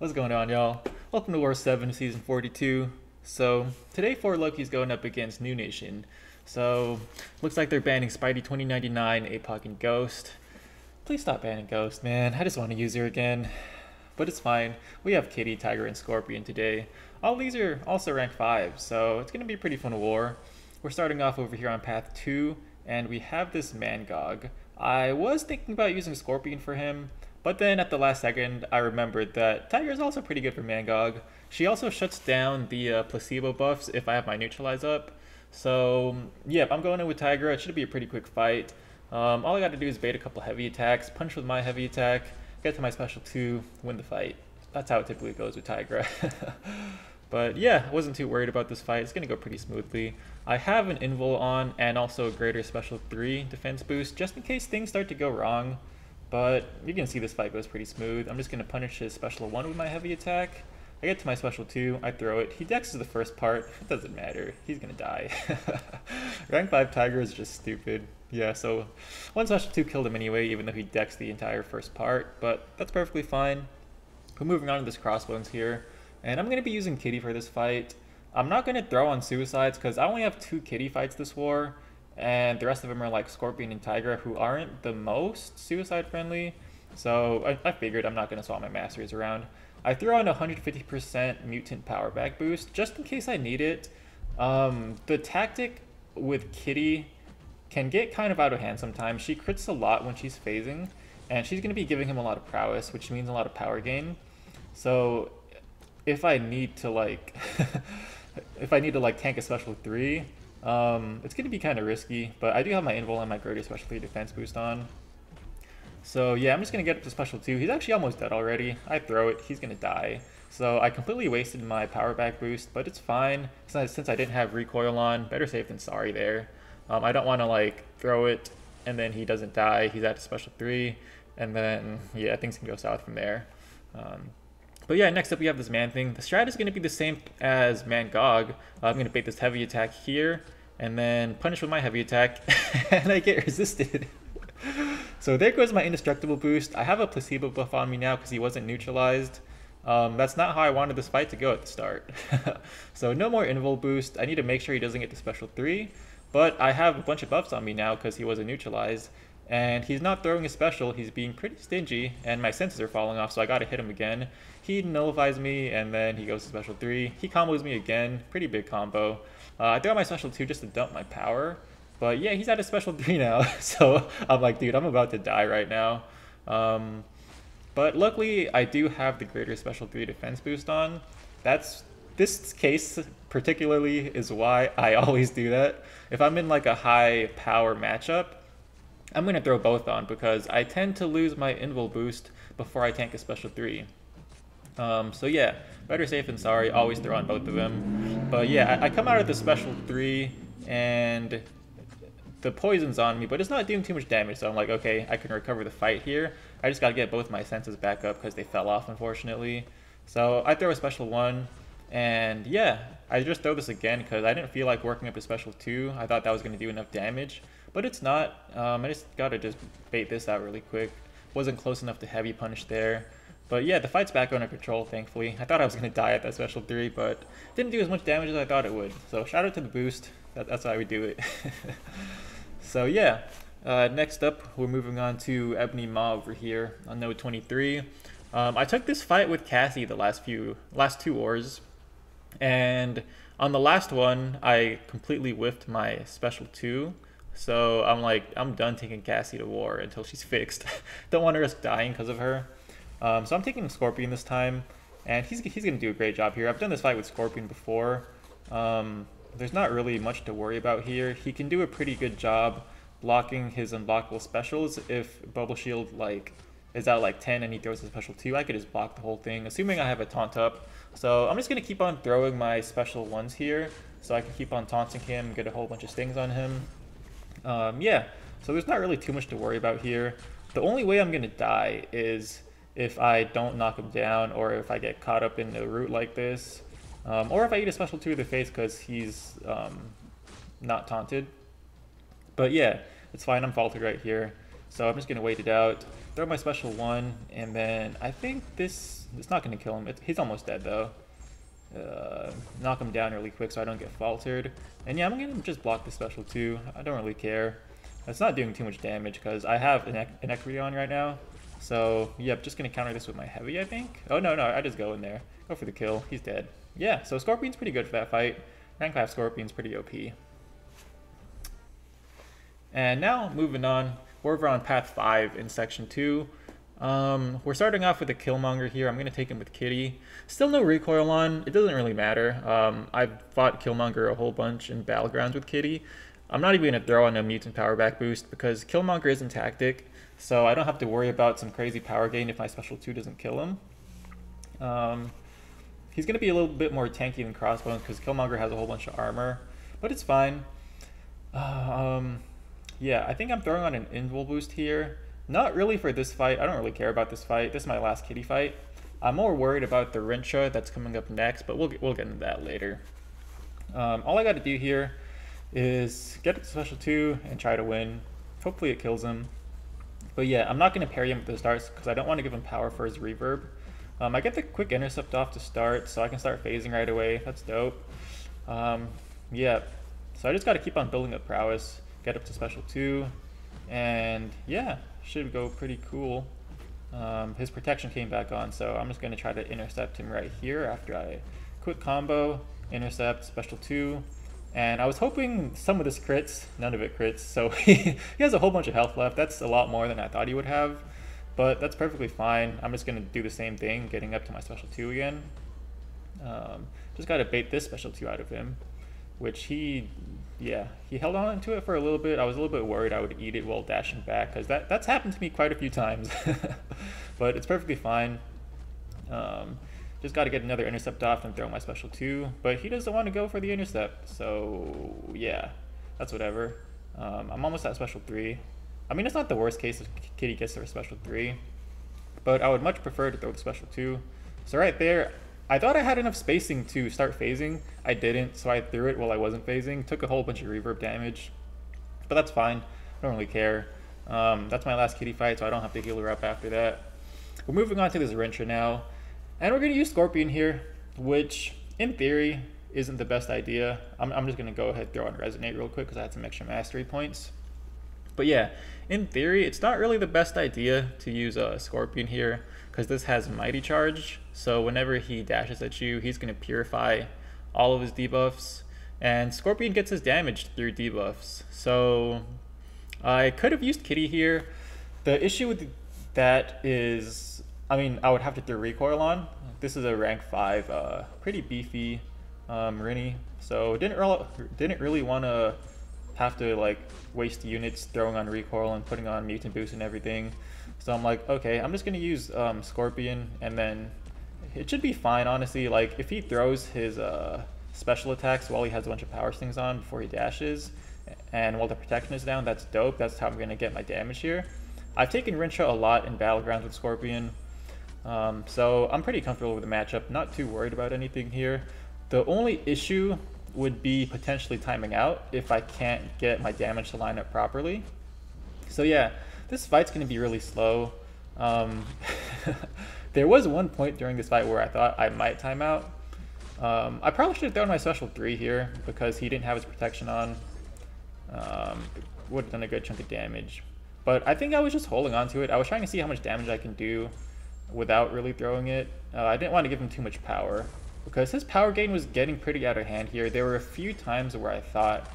What's going on, y'all? Welcome to War 7, Season 42. So, today 4 Loki's going up against NewN. So, looks like they're banning Spidey 2099, APOC, and Ghost. Please stop banning Ghost, man. I just want to use her again. But it's fine. We have Kitty, Tigra, and Scorpion today. All these are also rank 5, so it's going to be a pretty fun war. We're starting off over here on path 2, and we have this Mangog. I was thinking about using Scorpion for him, but then at the last second, I remembered that Tigra is also pretty good for Mangog. She also shuts down the placebo buffs if I have my Neutralize up. So, yeah, I'm going in with Tigra. It should be a pretty quick fight. All I got to do is bait a couple heavy attacks, punch with my heavy attack, get to my special 2, win the fight. That's how it typically goes with Tigra. But yeah, I wasn't too worried about this fight. It's going to go pretty smoothly. I have an Invul on and also a greater special 3 defense boost just in case things start to go wrong. But you can see this fight goes pretty smooth. I'm just going to punish his special 1 with my heavy attack. I get to my special 2, I throw it. He dexes the first part. It doesn't matter. He's going to die. Rank 5 Tiger is just stupid. Yeah, so 1 special 2 killed him anyway, even though he dexed the entire first part. But that's perfectly fine. We're moving on to this Crossbones here. And I'm going to be using Kitty for this fight. I'm not going to throw on suicides because I only have 2 Kitty fights this war. And the rest of them are like Scorpion and Tigra, who aren't the most suicide friendly. So I figured I'm not going to swap my masters around. I threw on a 150% mutant power back boost just in case I need it. The tactic with Kitty can get kind of out of hand sometimes. She crits a lot when she's phasing, and she's going to be giving him a lot of prowess, which means a lot of power gain. So if I need to like tank a special 3, it's going to be kind of risky, but I do have my Invul and my greater special 3 defense boost on. So yeah, I'm just going to get up to special 2. He's actually almost dead already. I throw it, he's going to die. So I completely wasted my power back boost, but it's fine. Since I didn't have recoil on, better safe than sorry there. I don't want to like throw it and then he doesn't die. He's at a special 3, and then yeah, things can go south from there. But yeah, next up we have this Manthing. The strat is going to be the same as Mangog. I'm going to bait this heavy attack here, and then punish with my heavy attack, and I get resisted. So there goes my indestructible boost. I have a placebo buff on me now because he wasn't neutralized. That's not how I wanted this fight to go at the start. So no more invul boost. I need to make sure he doesn't get the special 3. But I have a bunch of buffs on me now because he wasn't neutralized. And he's not throwing a special, he's being pretty stingy, and my senses are falling off, so I gotta hit him again. He nullifies me, and then he goes to special 3. He combos me again, pretty big combo. I throw my special 2 just to dump my power. But yeah, he's at a special 3 now, so I'm like, dude, I'm about to die right now. But luckily, I do have the greater special 3 defense boost on. This case particularly is why I always do that. If I'm in like a high power matchup, I'm going to throw both on because I tend to lose my invul boost before I tank a special 3. So yeah, better safe than sorry, always throw on both of them. But yeah, I come out of the special 3 and the poison's on me, but it's not doing too much damage, so I'm like, okay, I can recover the fight here. I just gotta get both my senses back up because they fell off, unfortunately. So I throw a special 1, and yeah, I just throw this again because I didn't feel like working up a special 2. I thought that was going to do enough damage, but it's not. I just gotta bait this out really quick. Wasn't close enough to heavy punish there. But yeah, the fight's back under control, thankfully. I thought I was going to die at that special 3, but didn't do as much damage as I thought it would. So shout out to the boost. That's why we do it. So yeah, next up, we're moving on to Ebony Ma over here on node 23. I took this fight with Cassie the last 2 wars, and on the last one, I completely whiffed my special 2. So I'm like, I'm done taking Cassie to war until she's fixed. Don't want to risk dying because of her. So I'm taking Scorpion this time, and he's going to do a great job here. I've done this fight with Scorpion before. There's not really much to worry about here. He can do a pretty good job blocking his unblockable specials. If Bubble Shield like is at like 10 and he throws a special 2, I could just block the whole thing, assuming I have a taunt up. So I'm just going to keep on throwing my special 1s here, so I can keep on taunting him, get a whole bunch of stings on him. Yeah, so there's not really too much to worry about here. The only way I'm going to die is if I don't knock him down, or if I get caught up in the root like this. Or if I eat a special 2 to the face because he's not taunted. But yeah, it's fine, I'm vaulted right here. So I'm just going to wait it out, throw my special 1, and then I think it's not going to kill him. He's almost dead though. Knock him down really quick so I don't get faltered. And yeah, I'm going to just block the special 2. I don't really care. It's not doing too much damage because I have an equity on right now. So yep, just going to counter this with my heavy, I think. Oh no, I just go in there. Go for the kill. He's dead. Yeah, so Scorpion's pretty good for that fight. Rank 5 Scorpion's pretty OP. And now, moving on, we're over on Path 5 in Section 2. We're starting off with a Killmonger here. I'm going to take him with Kitty. Still no recoil on. It doesn't really matter. I've fought Killmonger a whole bunch in Battlegrounds with Kitty. I'm not even going to throw on a Mutant Power Back boost because Killmonger isn't tactic, so I don't have to worry about some crazy power gain if my special 2 doesn't kill him. He's going to be a little bit more tanky than Crossbones because Killmonger has a whole bunch of armor, but it's fine. Yeah, I think I'm throwing on an Invul boost here. Not really for this fight. I don't really care about this fight. This is my last Kitty fight. I'm more worried about the Rintrah that's coming up next, but we'll get into that later. All I got to do here is get the special 2 and try to win. Hopefully it kills him. But yeah, I'm not going to parry him at the start because I don't want to give him power for his reverb. I get the quick intercept off to start, so I can start phasing right away. That's dope. Yeah, so I just got to keep on building up prowess, get up to special 2, and yeah, should go pretty cool. His protection came back on, so I'm just going to try to intercept him right here after I quick combo, intercept, special 2. And I was hoping some of this crits, none of it crits, so he has a whole bunch of health left. That's a lot more than I thought he would have, but that's perfectly fine. I'm just going to do the same thing, getting up to my special 2 again. Just got to bait this special 2 out of him, which he held on to it for a little bit. I was a little bit worried I would eat it while dashing back, because that's happened to me quite a few times. But it's perfectly fine. Just got to get another intercept off and throw my special 2, but he doesn't want to go for the intercept, so yeah, that's whatever. I'm almost at special 3. I mean, it's not the worst case if Kitty gets their special 3, but I would much prefer to throw the special 2. So right there, I thought I had enough spacing to start phasing. I didn't, so I threw it while I wasn't phasing. Took a whole bunch of reverb damage, but that's fine. I don't really care. That's my last Kitty fight, so I don't have to heal her up after that. We're moving on to this Rintrah now, and we're going to use Scorpion here, which in theory isn't the best idea. I'm just going to go ahead and throw on Resonate real quick because I had some extra mastery points. But yeah, in theory, it's not really the best idea to use a Scorpion here because this has Mighty Charge. So whenever he dashes at you, he's going to purify all of his debuffs. And Scorpion gets his damage through debuffs. So I could have used Kitty here. The issue with that is, I mean, I would have to throw recoil on. This is a rank 5, pretty beefy Rinny. So didn't really want to have to like waste units throwing on recoil and putting on mutant boost and everything. So I'm like, okay, I'm just gonna use Scorpion, and then it should be fine, honestly. Like if he throws his special attacks while he has a bunch of power stings on before he dashes, and while the protection is down, that's dope. That's how I'm gonna get my damage here. I've taken Rintrah a lot in Battlegrounds with Scorpion, so I'm pretty comfortable with the matchup. Not too worried about anything here. The only issue would be potentially timing out if I can't get my damage to line up properly. So yeah, this fight's going to be really slow. There was one point during this fight where I thought I might time out. I probably should have thrown my special 3 here because he didn't have his protection on. Would have done a good chunk of damage. But I think I was just holding on to it. I was trying to see how much damage I can do without really throwing it. I didn't want to give him too much power, because his power gain was getting pretty out of hand here. There were a few times where I thought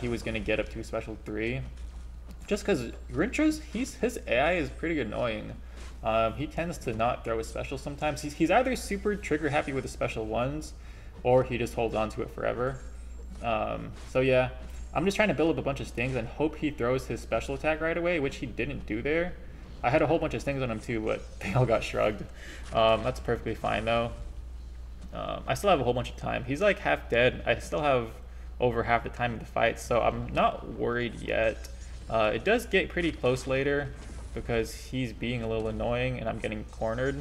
he was going to get up to a special 3. Just because Rintrah's, his AI is pretty annoying. He tends to not throw his special sometimes. He's either super trigger happy with the special 1s, or he just holds on to it forever. So yeah, I'm just trying to build up a bunch of stings and hope he throws his special attack right away, which he didn't do there. I had a whole bunch of stings on him too, but they all got shrugged. That's perfectly fine though. I still have a whole bunch of time. He's like half dead. I still have over half the time of the fight, so I'm not worried yet. It does get pretty close later because he's being a little annoying and I'm getting cornered.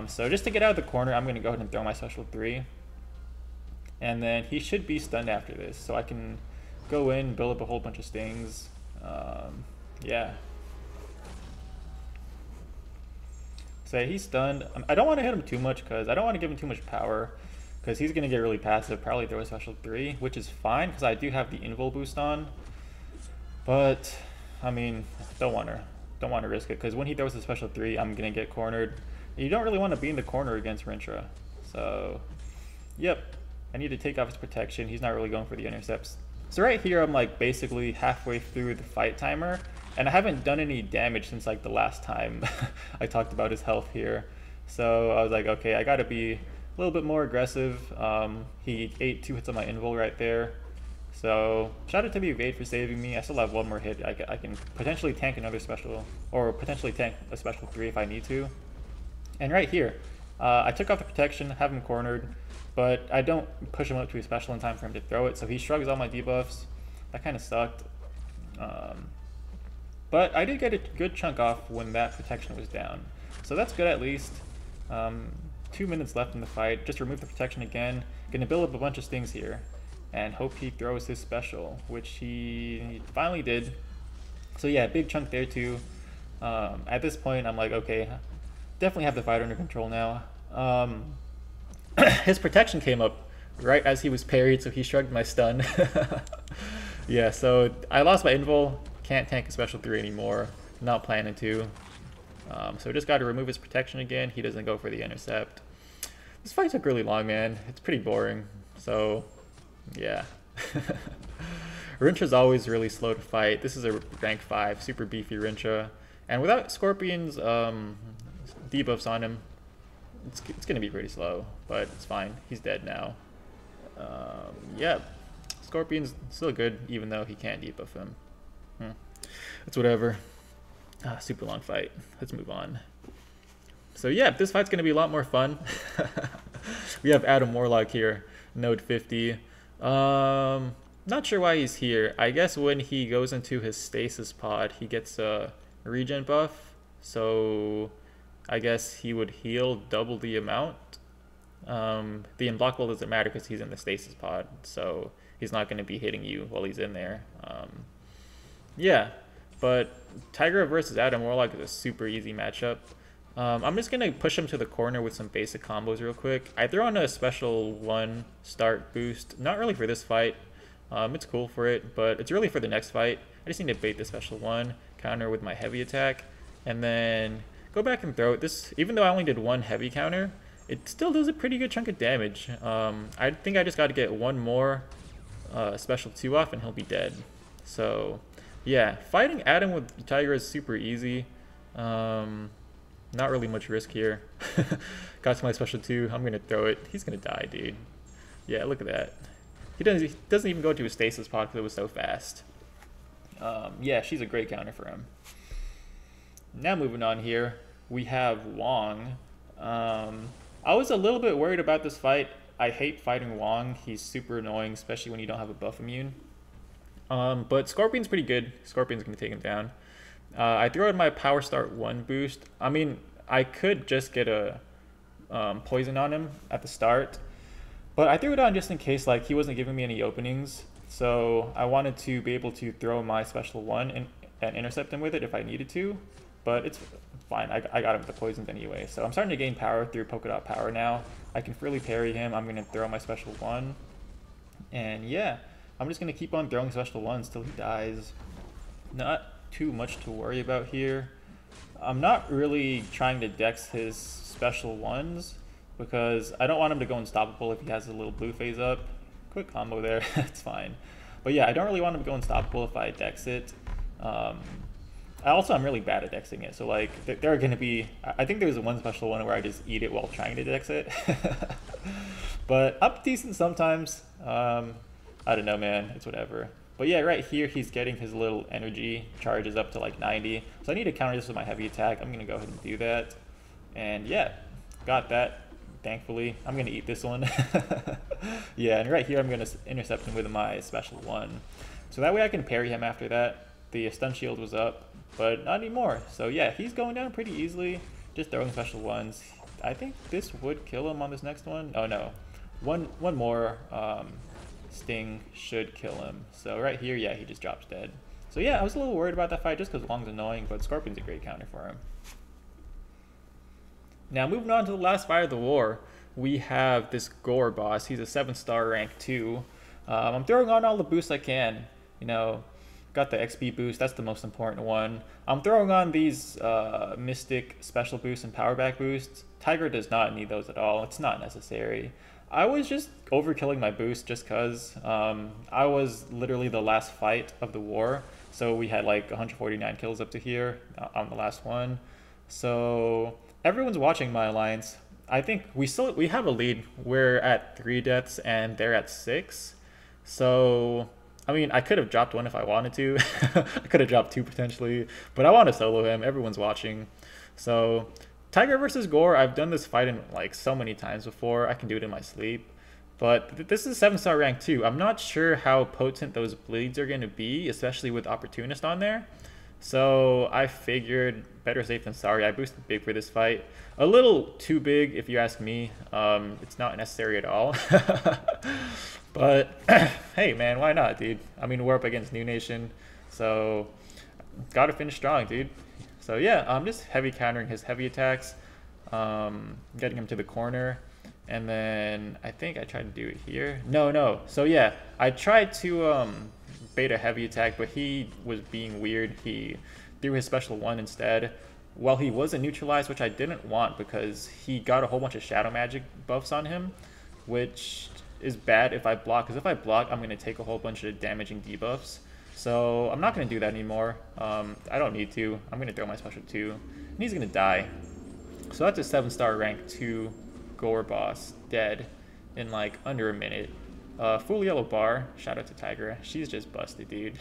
So just to get out of the corner, I'm going to go ahead and throw my special 3. And then he should be stunned after this, so I can go in, build up a whole bunch of stings. Yeah. So he's stunned. I don't want to hit him too much because I don't want to give him too much power because he's going to get really passive, probably throw a special 3, which is fine because I do have the invul boost on. But, I mean, don't want to risk it because when he throws a special 3, I'm going to get cornered. You don't really want to be in the corner against Rintrah. So, yep, I need to take off his protection. He's not really going for the intercepts. So right here, I'm like basically halfway through the fight timer, and I haven't done any damage since like the last time I talked about his health here. So I was like, okay, I gotta be a little bit more aggressive. He ate 2 hits on my invul right there. So shout out to the evade for saving me. I still have 1 more hit. I can potentially tank another special, or potentially tank a special 3 if I need to. And right here, I took off the protection, have him cornered, but I don't push him up to a special in time for him to throw it, so he shrugs all my debuffs. That kind of sucked. But I did get a good chunk off when that protection was down. So that's good at least. 2 minutes left in the fight. Just remove the protection again. Gonna build up a bunch of stings here and hope he throws his special, which he finally did. So yeah, big chunk there too. At this point, I'm like, okay, definitely have the fight under control now. His protection came up right as he was parried, so he shrugged my stun. Yeah, so I lost my invul, can't tank a special 3 anymore, not planning to. So just got to remove his protection again. He doesn't go for the intercept. This fight took really long, man. It's pretty boring, so yeah. Rintrah's always really slow to fight. This is a rank 5, super beefy Rintrah. And without Scorpion's debuffs on him, it's going to be pretty slow, but it's fine. He's dead now. Yeah, Scorpion's still good, even though he can't debuff him. It's whatever. Super long fight. Let's move on. So yeah, this fight's going to be a lot more fun. We have Adam Warlock here, node 50. Not sure why he's here. I guess when he goes into his stasis pod, he gets a regen buff. So I guess he would heal double the amount. The unblockable doesn't matter because he's in the stasis pod, so he's not going to be hitting you while he's in there. Yeah, but Tigra versus Adam Warlock is a super easy matchup. I'm just going to push him to the corner with some basic combos real quick. I throw on a special 1 start boost, not really for this fight. It's cool for it, but it's really for the next fight. I just need to bait the special 1, counter with my heavy attack, and then go back and throw it. This, even though I only did 1 heavy counter, it still does a pretty good chunk of damage. I think I just got to get 1 more special 2 off and he'll be dead. So yeah, fighting Adam with Tigra is super easy. Not really much risk here. Got to my special 2. I'm going to throw it. He's going to die, dude. Yeah, look at that. He doesn't even go to his stasis pod because it was so fast. Yeah, she's a great counter for him. Now moving on here, we have Wong. I was a little bit worried about this fight. I hate fighting Wong. He's super annoying, especially when you don't have a buff immune. But Scorpion's pretty good. Scorpion's going to take him down. I throw in my Power Start 1 boost. I mean, I could just get a poison on him at the start, but I threw it on just in case like he wasn't giving me any openings. So I wanted to be able to throw my special 1 and intercept him with it if I needed to, but it's fine. I got him with the poisons anyway. So I'm starting to gain power through polka dot power now. I can freely parry him. I'm going to throw my special 1. And yeah, I'm just going to keep on throwing special 1s till he dies. Not too much to worry about here. I'm not really trying to dex his special 1s because I don't want him to go unstoppable if he has a little blue phase up. Quick combo there, it's fine. But yeah, I don't really want him to go unstoppable if I dex it. I'm really bad at dexing it, so like there are going to be, I think there's one special 1 where I just eat it while trying to dex it. But up decent sometimes. I don't know, man, it's whatever. But yeah, right here he's getting his little energy charges up to like 90. So I need to counter this with my heavy attack. I'm going to go ahead and do that. And yeah, got that, thankfully. I'm going to eat this one. Yeah, and right here I'm going to intercept him with my special 1. So that way I can parry him after that. The stun shield was up, but not anymore. So yeah, he's going down pretty easily. Just throwing special 1s. I think this would kill him on this next one. Oh no. One more sting should kill him. So right here, yeah, he just drops dead. So yeah, I was a little worried about that fight just because Wong's annoying, but Scorpion's a great counter for him. Now moving on to the last fight of the war, we have this Gorr boss. He's a 7-star rank 2. I'm throwing on all the boosts I can. You know, got the XP boost, that's the most important one. I'm throwing on these Mystic special boosts and power back boosts. Tigra does not need those at all, it's not necessary. I was just overkilling my boost just cause I was literally the last fight of the war. So we had like 149 kills up to here on the last one. So everyone's watching my alliance. I think we have a lead. We're at 3 deaths and they're at 6. So I mean, I could have dropped one if I wanted to. I could have dropped 2 potentially, but I want to solo him. Everyone's watching. So Tigra versus Gorr, I've done this fight in like so many times before. I can do it in my sleep. But this is 7-star rank 2. I'm not sure how potent those bleeds are going to be, especially with Opportunist on there. So I figured better safe than sorry. I boosted big for this fight. A little too big if you ask me. It's not necessary at all. But hey man, why not, dude? I mean, we're up against NewN, so gotta finish strong, dude. So yeah, I'm just heavy countering his heavy attacks, getting him to the corner, and then I think I tried to do it here. No. So yeah, I tried to bait a heavy attack, but he was being weird. He threw his special 1 instead. Well, he wasn't neutralized, which I didn't want because he got a whole bunch of shadow magic buffs on him, which is bad if I block, because if I block, I'm going to take a whole bunch of damaging debuffs. So I'm not going to do that anymore. I don't need to. I'm going to throw my special 2, and he's going to die. So that's a 7-star rank 2 Gorr boss dead in like under a minute. Full yellow bar. Shout out to Tigra. She's just busted, dude.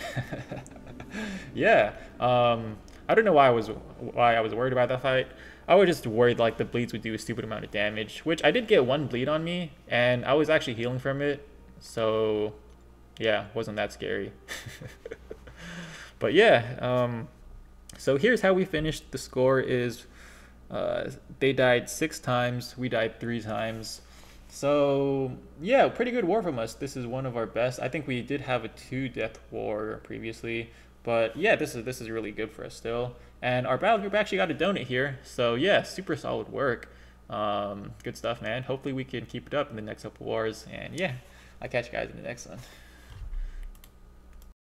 Yeah. I don't know why I was worried about that fight. I was just worried like the bleeds would do a stupid amount of damage, which I did get 1 bleed on me, and I was actually healing from it. So yeah, wasn't that scary. But yeah, so here's how we finished. The score is they died 6 times, we died 3 times. So yeah, pretty good war from us. This is one of our best. I think we did have a 2-death war previously, but yeah, this is really good for us still. And our battle group actually got a donut here, so yeah, super solid work. Good stuff, man. Hopefully we can keep it up in the next couple wars, and yeah, I'll catch you guys in the next one.